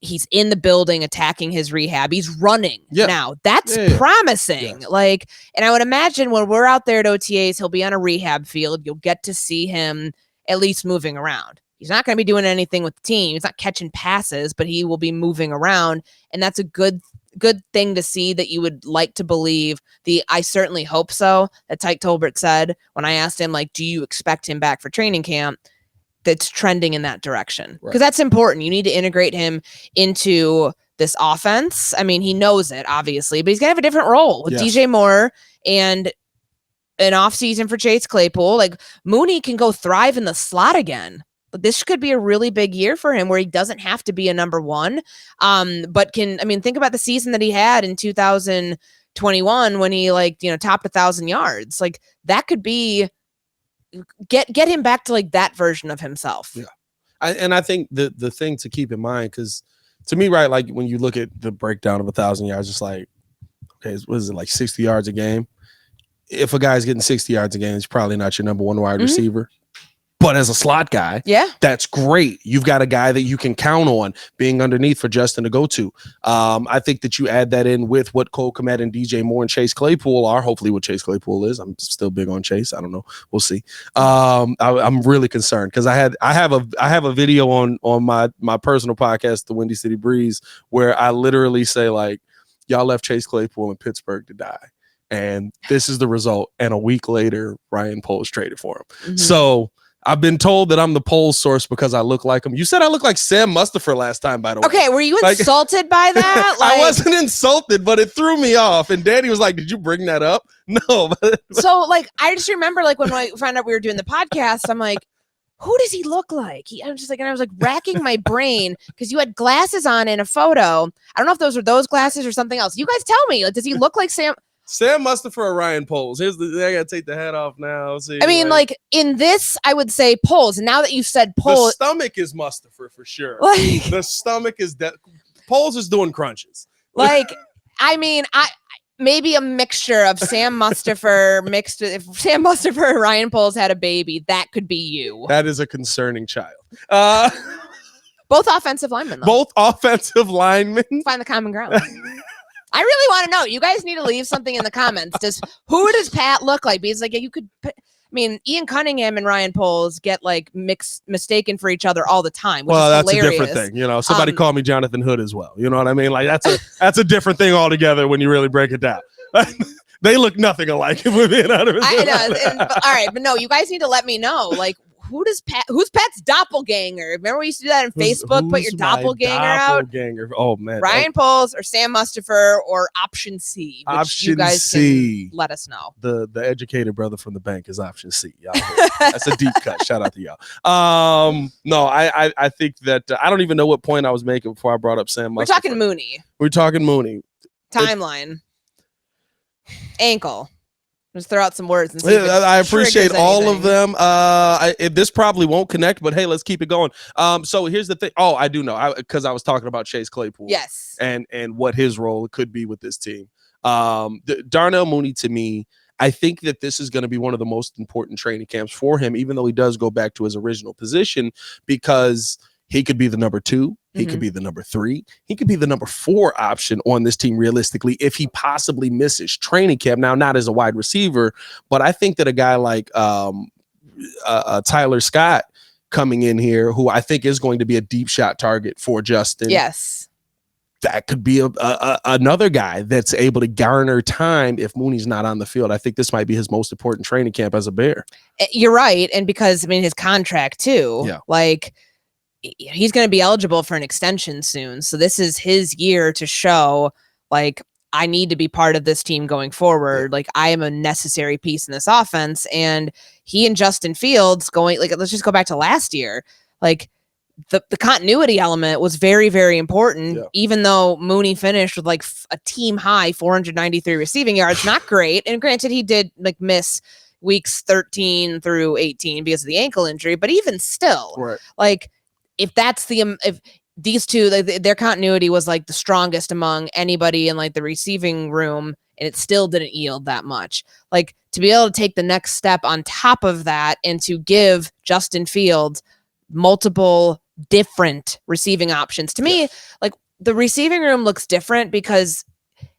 he's in the building attacking his rehab. He's running now. That's promising. Yes. Like, and I would imagine when we're out there at OTAs, he'll be on a rehab field. You'll get to see him at least moving around. He's not going to be doing anything with the team. He's not catching passes, but he will be moving around. And that's a good thing to see, that you would like to believe. I certainly hope so, that Tyke Tolbert said when I asked him, like, do you expect him back for training camp? That's trending in that direction, because that's important. You need to integrate him into this offense. I mean, he knows it, obviously, but he's gonna have a different role with DJ Moore and an off season for Chase Claypool. Like, Mooney can go thrive in the slot again. This could be a really big year for him, where he doesn't have to be a number one, but think about the season that he had in 2021 when he topped 1,000 yards. Like, that could be. Get him back to like that version of himself. Yeah. I think the thing to keep in mind, because to me, right, like when you look at the breakdown of 1,000 yards, it's like, okay, what is it, like 60 yards a game? If a guy's getting 60 yards a game, it's probably not your number one wide receiver. But as a slot guy, that's great. You've got a guy that you can count on being underneath for Justin to go to. I think that you add that in with what Cole Kmet and DJ Moore and Chase Claypool are. Hopefully what Chase Claypool is. I'm still big on Chase. I don't know. We'll see. I'm really concerned, because I have a video on my personal podcast, The Windy City Breeze, where I literally say, like, y'all left Chase Claypool in Pittsburgh to die, and this is the result. And a week later, Ryan Poles traded for him. Mm-hmm. So I've been told that I'm the Poles source because I look like him. You said I look like Sam Mustipher last time, by the way. Okay, were you insulted by that? I wasn't insulted, but it threw me off. And Danny was like, did you bring that up? No. So, like, I just remember, like, when I found out we were doing the podcast, I'm like, who does he look like? I was like racking my brain, because you had glasses on in a photo. I don't know if those were those glasses or something else. You guys tell me. Like, does he look like Sam Mustipher or Ryan Poles? I gotta take the hat off now. See, I mean, like in this, I would say Poles. Now that you said Poles, the stomach is Mustipher for sure. Like, the stomach is Poles is doing crunches. Like, I mean, maybe a mixture of Sam Mustipher mixed with, if Sam Mustipher and Ryan Poles had a baby, that could be you. That is a concerning child. Both offensive linemen, though. Both offensive linemen. Find the common ground. I really want to know. You guys need to leave something in the comments. Who does Pat look like? Because like you could, I mean, Ian Cunningham and Ryan Poles get like mistaken for each other all the time. Which is that's hilarious. a different thing. You know, somebody called me Jonathan Hood as well. You know what I mean? Like that's a different thing altogether when you really break it down. They look nothing alike. If we're being honest. I know. All right, but no, you guys need to let me know. Like, who's Pat's doppelganger? Remember we used to do that on Facebook? Put your doppelganger out. Oh man, Ryan Poles or Sam Mustipher or option C. Which option you guys C. Can let us know. The educated brother from the bank is option C. Y'all that's a deep cut. Shout out to y'all. No, I think that I don't even know what point I was making before I brought up Sam Mustipher. We're talking Mooney. We're talking Mooney. Timeline. Ankle. Just throw out some words. And see I appreciate all of anything. them. This probably won't connect, but hey, let's keep it going. So here's the thing. Oh, I do know, because I was talking about Chase Claypool. Yes. And what his role could be with this team. Darnell Mooney, to me, I think that this is going to be one of the most important training camps for him, even though he does go back to his original position, because he could be the number 2. He could be the number 3. He could be the number 4 option on this team realistically if he possibly misses training camp. Now, not as a wide receiver, but I think that a guy like Tyler Scott coming in here, who I think is going to be a deep shot target for Justin. Yes. That could be another guy that's able to garner time if Mooney's not on the field. I think this might be his most important training camp as a Bear. You're right. And because, I mean, his contract too, like, he's going to be eligible for an extension soon. So this is his year to show, like, I need to be part of this team going forward. Like, I am a necessary piece in this offense. And he and Justin Fields going, like, let's just go back to last year. Like, the continuity element was very, very important, even though Mooney finished with like a team high 493 receiving yards. Not great. And granted, he did like miss weeks 13 through 18 because of the ankle injury, but even still, like, if these two, their continuity was like the strongest among anybody in like the receiving room, and it still didn't yield that much. Like, to be able to take the next step on top of that and to give Justin Fields multiple different receiving options, to me, like, the receiving room looks different because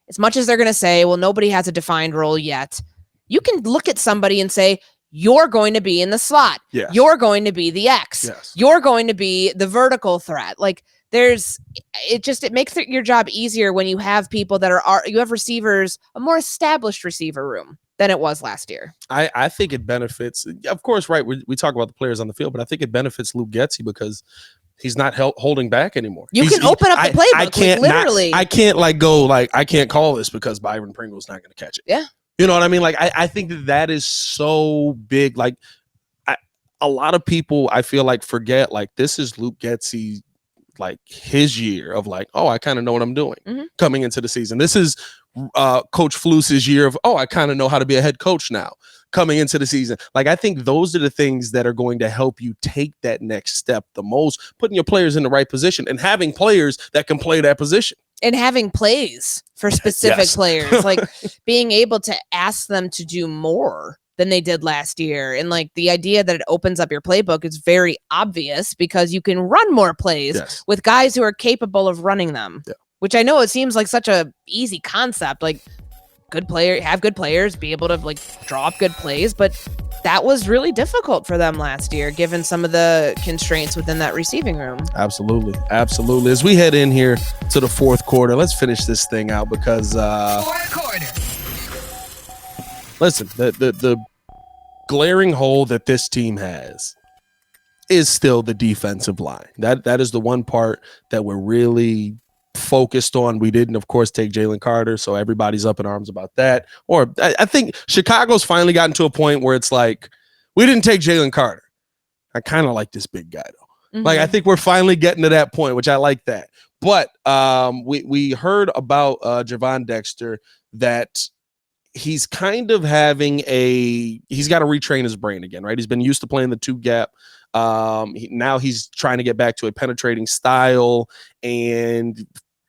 as much as they're going to say, well, nobody has a defined role yet, you can look at somebody and say, you're going to be in the slot. Yes. You're going to be the X. Yes. You're going to be the vertical threat. Like, it makes your job easier when you have people that you have receivers, a more established receiver room than it was last year. I think it benefits, of course, right. We talk about the players on the field, but I think it benefits Luke Getsy because he's not holding back anymore. You can open up the playbook. Literally. I can't I can't call this because Byron Pringle's not going to catch it. Yeah. You know what I mean? Like, I think that is so big. Like, a lot of people, I feel like, forget, like, this is Luke Getsy, like, his year of like, oh, I kind of know what I'm doing coming into the season. This is Coach Flus's year of, oh, I kind of know how to be a head coach now coming into the season. Like, I think those are the things that are going to help you take that next step the most, putting your players in the right position and having players that can play that position. And having plays for specific players, like being able to ask them to do more than they did last year. And like the idea that it opens up your playbook is very obvious because you can run more plays with guys who are capable of running them, which I know it seems like such a easy concept, like have good players, be able to like draw up good plays. But that was really difficult for them last year, given some of the constraints within that receiving room. Absolutely. Absolutely. As we head in here to the fourth quarter, let's finish this thing out because fourth quarter. Listen, the glaring hole that this team has is still the defensive line. That is the one part that we're really focused on. We didn't, of course, take Jalen Carter, so everybody's up in arms about that. Or I think Chicago's finally gotten to a point where it's like, we didn't take Jalen Carter. I kind of like this big guy, though. Like, I think we're finally getting to that point, which I like that. But we heard about Javon Dexter, that he's kind of having he's got to retrain his brain again, right? He's been used to playing the 2-gap. Now he's trying to get back to a penetrating style, and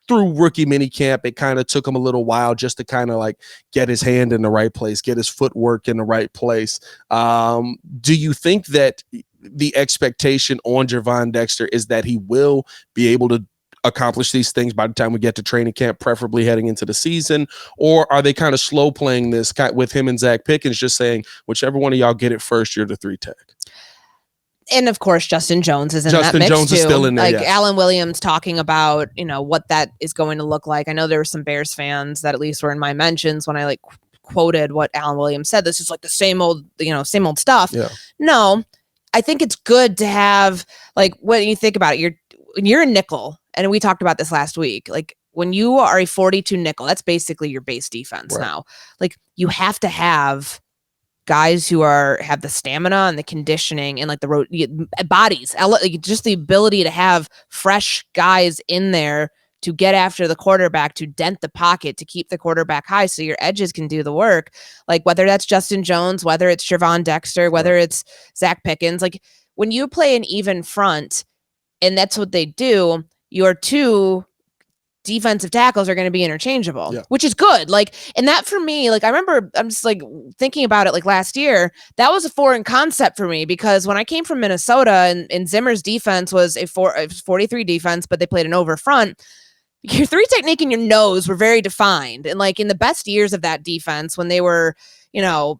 through rookie mini camp, it kind of took him a little while just to kind of like get his hand in the right place, get his footwork in the right place. Do you think that the expectation on Gervon Dexter is that he will be able to accomplish these things by the time we get to training camp, preferably heading into the season? Or are they kind of slow playing this with him and Zach Pickens, just saying, whichever one of y'all get it first, you're the 3 tech? And of course, Justin Jones is in that Justin mix Jones too. is still in there. Like yes. Alan Williams talking about, what that is going to look like. I know there were some Bears fans that at least were in my mentions when I like quoted what Alan Williams said. This is like the same old stuff. Yeah. No, I think it's good to have, like, when you think about it, you're a nickel, and we talked about this last week. Like, when you are a 42 nickel, that's basically your base defense Right. now. Like, you have to have guys who have the stamina and the conditioning and like the bodies, like just the ability to have fresh guys in there to get after the quarterback, to dent the pocket, to keep the quarterback high so your edges can do the work. Like, whether that's Justin Jones, whether it's Gervon Dexter, whether Right. it's Zach Pickens, like when you play an even front and that's what they do, your 2 defensive tackles are going to be interchangeable, Yeah. which is good. Like, and that for me, like, I remember I'm just like thinking about it, like last year, that was a foreign concept for me, because when I came from Minnesota and Zimmer's defense was a 43 defense, but they played an over front, your 3 technique and your nose were very defined. And like in the best years of that defense, when they were, it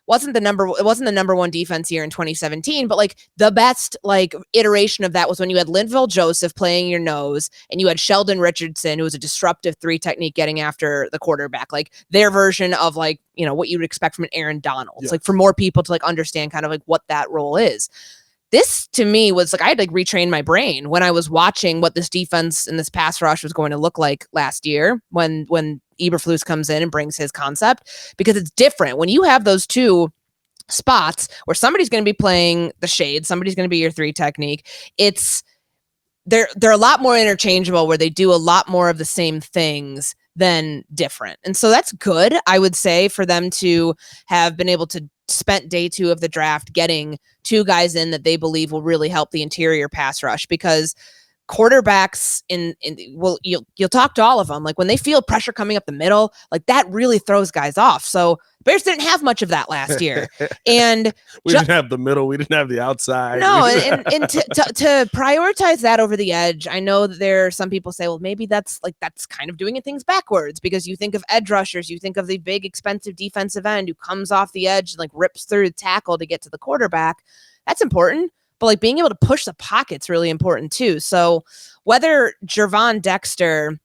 wasn't the number 1 defense year in 2017, but like the best like iteration of that was when you had Linval Joseph playing your nose and you had Sheldon Richardson, who was a disruptive 3 technique getting after the quarterback, like their version of like, what you would expect from an Aaron Donald. Yeah. Like for more people to like understand kind of like what that role is. This to me was like, I had to like retrain my brain when I was watching what this defense and this pass rush was going to look like last year when Eberflus comes in and brings his concept, because it's different when you have those 2 spots where somebody's going to be playing the shade, somebody's going to be your 3 technique. They're a lot more interchangeable, where they do a lot more of the same things than different. And so that's good, I would say, for them to have been able to spent day 2 of the draft getting 2 guys in that they believe will really help the interior pass rush, because quarterbacks you'll talk to all of them, like when they feel pressure coming up the middle, like that really throws guys off. So Bears didn't have much of that last year. And we didn't have the middle, we didn't have the outside. No, and to prioritize that over the edge, I know that there are some people say, well, maybe that's kind of doing things backwards, because you think of edge rushers, you think of the big expensive defensive end who comes off the edge and like rips through the tackle to get to the quarterback. That's important. But like being able to push the pocket's really important too. So whether Gervon Dexter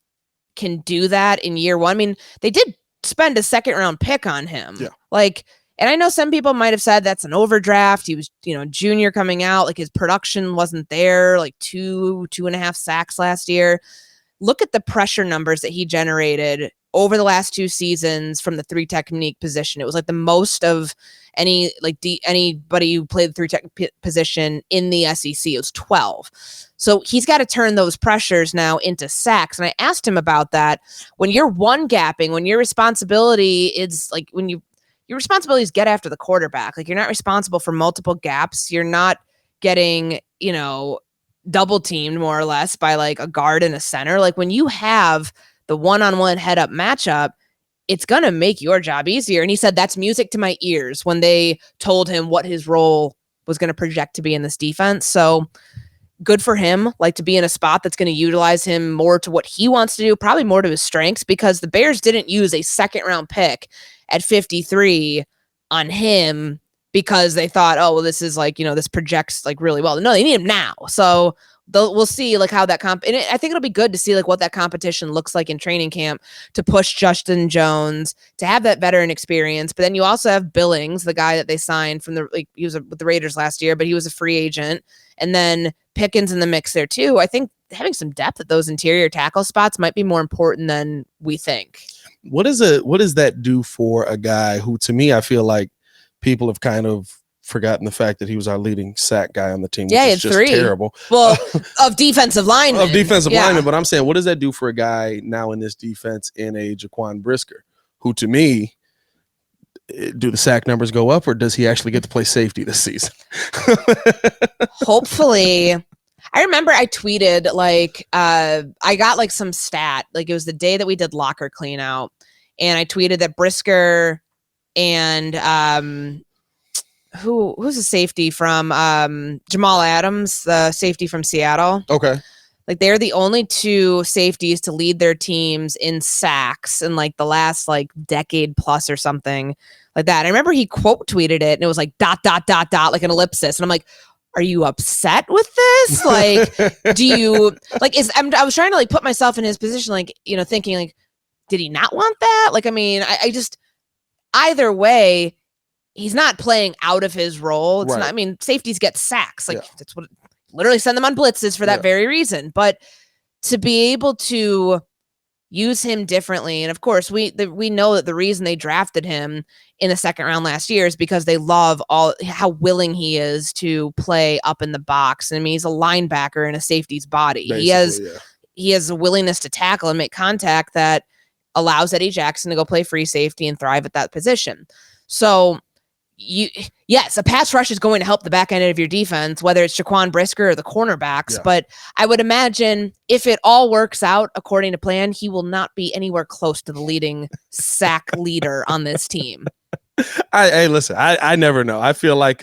can do that in year 1, I mean, they did spend a 2nd round pick on him. Yeah. Like, and I know some people might have said that's an overdraft. He was, junior coming out, like his production wasn't there, like 2.5 sacks last year. Look at the pressure numbers that he generated over the last 2 seasons from the 3 technique position. It was like the most of anybody who played the 3 tech position in the SEC. It was 12. So he's got to turn those pressures now into sacks. And I asked him about that. When you're one gapping, when your responsibility is like your responsibility is get after the quarterback. Like you're not responsible for multiple gaps. You're not getting, double teamed more or less by like a guard and a center. Like when you have the one-on-one head up matchup, it's going to make your job easier. And he said that's music to my ears when they told him what his role was going to project to be in this defense. So good for him, like to be in a spot that's going to utilize him more to what he wants to do, probably more to his strengths, because the Bears didn't use a 2nd round pick at 53 on him because they thought, oh, well, this is like, this projects like really well. No, they need him now. So we'll see like how that and I think it'll be good to see like what that competition looks like in training camp to push Justin Jones to have that veteran experience. But then you also have Billings, the guy that they signed from he was with the Raiders last year, but he was a free agent. And then Pickens in the mix there too. I think having some depth at those interior tackle spots might be more important than we think. What does that do for a guy who, to me, I feel like people have kind of forgotten the fact that he was our leading sack guy on the team. Yeah, which it's is just 3. Terrible. Well, of defensive linemen. Linemen. But I'm saying, what does that do for a guy now in this defense in a Jaquan Brisker, who to me, do the sack numbers go up, or does he actually get to play safety this season? Hopefully. I remember I tweeted I got like some stat, like it was the day that we did locker clean out, and I tweeted that Brisker and who's a safety from Jamal Adams, the safety from Seattle. Okay. Like they're the only two safeties to lead their teams in sacks in like the last like decade plus or something like that. I remember he quote tweeted it and it was like ... like an ellipsis. And I'm like, are you upset with this? Like, do you like I was trying to like put myself in his position, like, you know, thinking like, did he not want that? Like, I mean, I just either way, he's not playing out of his role. It's not, I mean, safeties get sacks. Like that's what literally send them on blitzes for that very reason. But to be able to use him differently, and of course we know that the reason they drafted him in the second round last year is because they love how willing he is to play up in the box. I mean, he's a linebacker in a safety's body. Basically, he has a willingness to tackle and make contact that allows Eddie Jackson to go play free safety and thrive at that position. So yes, a pass rush is going to help the back end of your defense, whether it's Jaquan Brisker or the cornerbacks. But I would imagine if it all works out according to plan, he will not be anywhere close to the leading sack leader on this team. Hey, listen, I never know. I feel like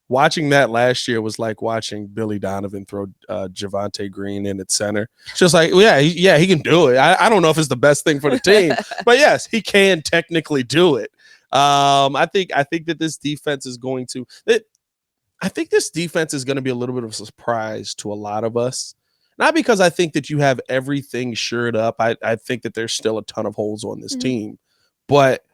watching that last year was like watching Billy Donovan throw Javonte Green in at center. It's just like, he can do it. I don't know if it's the best thing for the team, but yes, he can technically do it. I think that this defense is going to. I think this defense is going to be a little bit of a surprise to a lot of us. Not because I think that you have everything shored up. I think that there's still a ton of holes on this team, but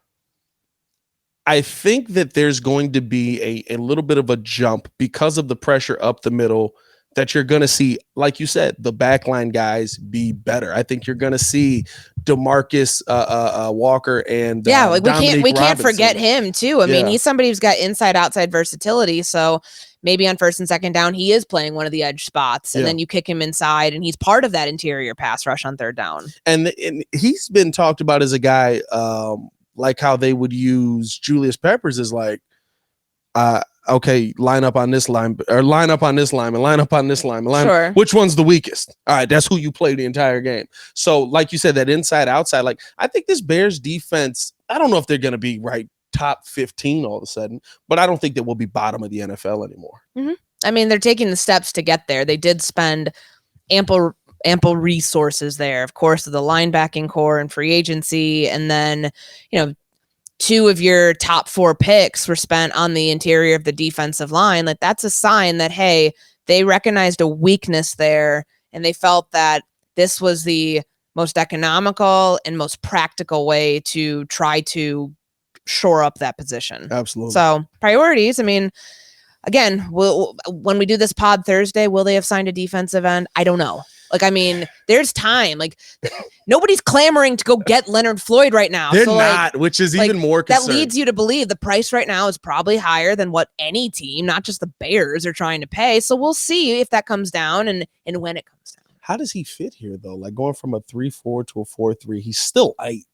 I think that there's going to be a little bit of a jump because of the pressure up the middle that you're going to see, like you said, the backline guys be better. I think you're going to see DeMarcus Walker and we can't forget him too. I mean, he's somebody who's got inside outside versatility. So maybe on first and second down, he is playing one of the edge spots, and then you kick him inside, and he's part of that interior pass rush on third down. And he's been talked about as a guy like how they would use Julius Peppers as like, okay, line up on this line, or line up on this line, and line up on this line. Sure. Which one's the weakest? All right, that's who you play the entire game. So, like you said, that inside outside, like I think this Bears defense, I don't know if they're going to be right top 15 all of a sudden, but I don't think that we'll be bottom of the NFL anymore. Mm-hmm. I mean, they're taking the steps to get there. They did spend ample resources there, of course, the linebacking core and free agency, and then, you know, 2 of your top 4 picks were spent on the interior of the defensive line. Like that's a sign that, hey, they recognized a weakness there, and they felt that this was the most economical and most practical way to try to shore up that position. Absolutely. So priorities, I mean, again, when we do this pod Thursday, will they have signed a defensive end? I don't know. Like, I mean, there's time. Like, nobody's clamoring to go get Leonard Floyd right now. They're not, which is even more concerning. That leads you to believe the price right now is probably higher than what any team, not just the Bears, are trying to pay. So we'll see if that comes down and when it comes down. How does he fit here, though? Like, going from a 3-4 to a 4-3, he's still light.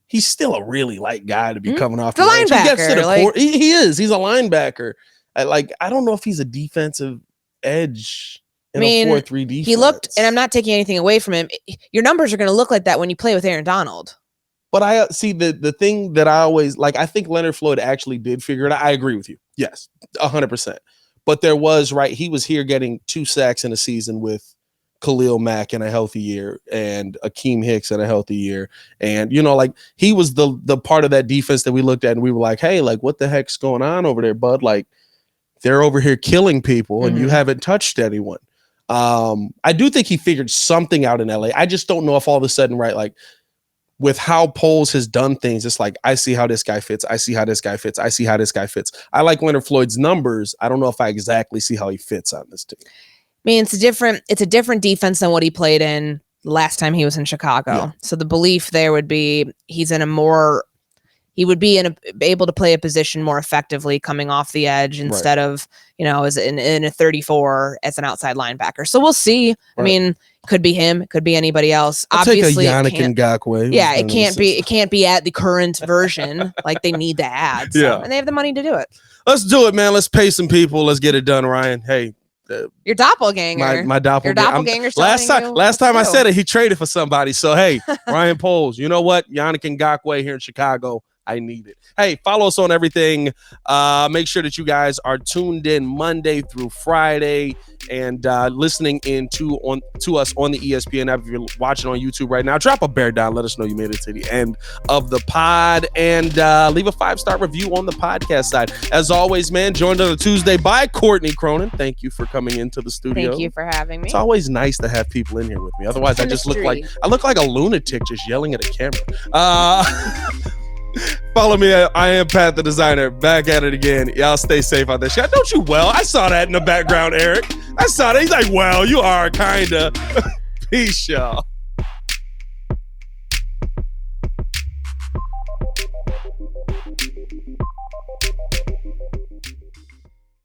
He's still a really light guy to be coming off the linebacker. He gets to the he is. He's a linebacker. I don't know if he's a defensive edge. I mean, a 4-3 defense. He looked, and I'm not taking anything away from him, your numbers are going to look like that when you play with Aaron Donald. But I see the thing that I always like, I think Leonard Floyd actually did figure it out. I agree with you. Yes, 100%. But there was, he was here getting 2 sacks in a season with Khalil Mack in a healthy year and Akeem Hicks in a healthy year. And, you know, like he was the part of that defense that we looked at and we were like, hey, like what the heck's going on over there, bud? Like they're over here killing people and you haven't touched anyone. I do think he figured something out in LA. I just don't know if all of a sudden, like with how Poles has done things, it's like, I see how this guy fits. I see how this guy fits. I see how this guy fits. I like Leonard Floyd's numbers. I don't know if I exactly see how he fits on this team. I mean, it's a different defense than what he played in last time he was in Chicago. Yeah. So the belief there would be he would be able to play a position more effectively coming off the edge instead of, you know, as in a 34 as an outside linebacker. So we'll see. Right. I mean, could be him, could be anybody else. I'll obviously, take a Yannick Ngakoue. Yeah, it can't be at the current version like they need to add. So, and they have the money to do it. Let's do it, man. Let's pay some people. Let's get it done, Ryan. Hey, Your doppelganger. My doppelganger. Your doppelganger's Last time I said it, he traded for somebody. So, hey, Ryan Poles, you know what? Yannick Ngakoue here in Chicago. I need it. Hey, follow us on everything. Make sure that you guys are tuned in Monday through Friday and listening to us on the ESPN app. If you're watching on YouTube right now, drop a bear down. Let us know you made it to the end of the pod and leave a 5-star review on the podcast side. As always, man, joined on a Tuesday by Courtney Cronin. Thank you for coming into the studio. Thank you for having me. It's always nice to have people in here with me. Otherwise, I just look like a lunatic just yelling at a camera. Follow me at I Am Pat the Designer. Back at it again. Y'all stay safe out there. Don't you well? I saw that in the background, Eric. I saw that. He's like, well, you are kinda. Peace, y'all.